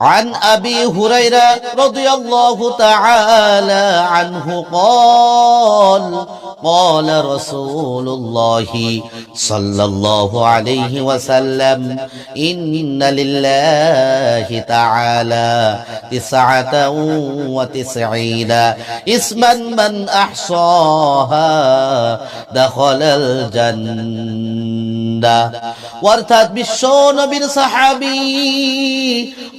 عن أبي هريرة رضي الله تعالى عنه قال قال رسول الله صلى الله عليه وسلم إن لله تعالى 99 اسما من أحصاها دخل الجنة অর্থাৎ বিশ্ব নবীর সাহাবী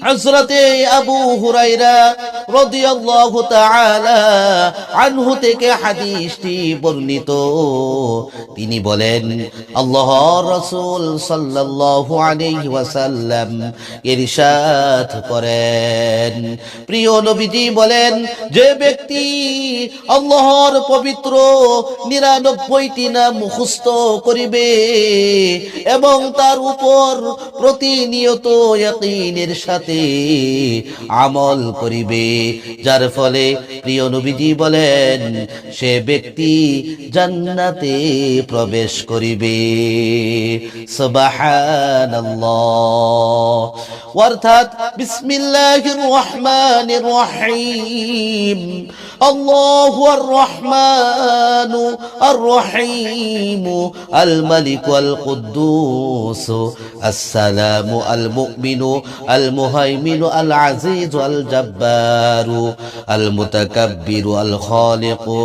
হযরতে আবু হুরায়রা রাদিয়াল্লাহু তাআলা আনহু থেকে হাদিসটি বর্ণিত। তিনি বলেন, আল্লাহর রাসূল সাল্লাল্লাহু আলাইহি ওয়াসাল্লাম ইরশাদ করেন, প্রিয় নবীজি বলেন, যে ব্যক্তি আল্লাহর পবিত্র 99টি নাম মুখস্থ করিবে এবং তার উপর প্রতিনিয়ত ইয়াকিনের সাথে আমল করিবে, যার ফলে প্রিয় নবীজি বলেন সে ব্যক্তি জান্নাতে প্রবেশ করিবে। সুবহানাল্লাহ। অর্থাৎ বিসমিল্লাহির রহমানির রহিম, আল্লাহু আর রহমানু আর রহিম, আল মালিক আল কুদ্দুস আসসালামু আল মুমিনু আল মুহাইমিনু আল আজিজ আল জব্বারু আল মুতাকাব্বিরু আল খালিকু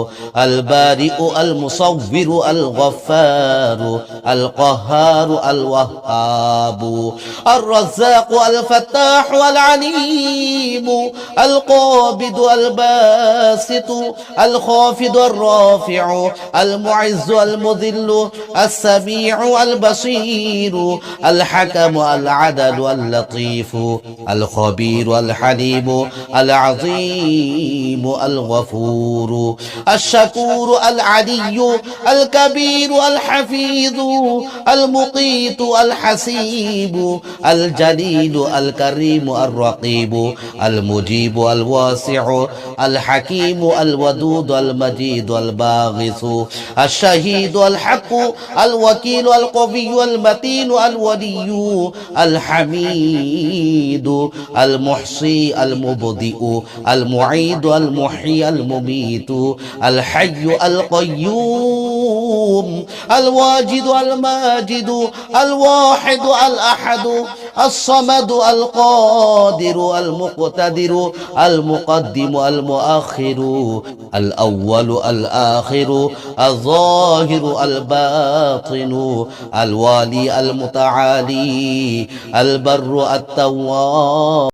আল বারিউ আল মুসাవ్বিরু আল গফফারু আল কাহ্হারু আল ওয়াহ্হাবু আর রাজ্জাকু আল ফাত্তাহু আল আলীমু আল কাবিদু আল বাসিতু আল খাফিদু আর রাফিউ আল মুইজ্জু আল মুযিল্লু as-sami'u al-basiru al-hakamu al-'adalu al-latifu al-khabiru al-halimu al-'azimu al-ghafuru ash-shakuru al-'aliyyu al-kabiru al-hafizu al-muqitu al-hasibu al-jalilu al-karimu al-raqibu al-mujibu al-wasi'u al-hakimu al-wadudu al-majidu al-baghisu ash-shahidu al-haqqu الوكيل القوي المتين الولي الحميد المحصي المبدئ المعيد المحيي المميت الحي القيوم الواجد الماجد الواحد الأحد الصمد القادر المقتدر المقدم المؤخر الأول الآخر الظاهر الباطن الوالي المتعالي البر التواب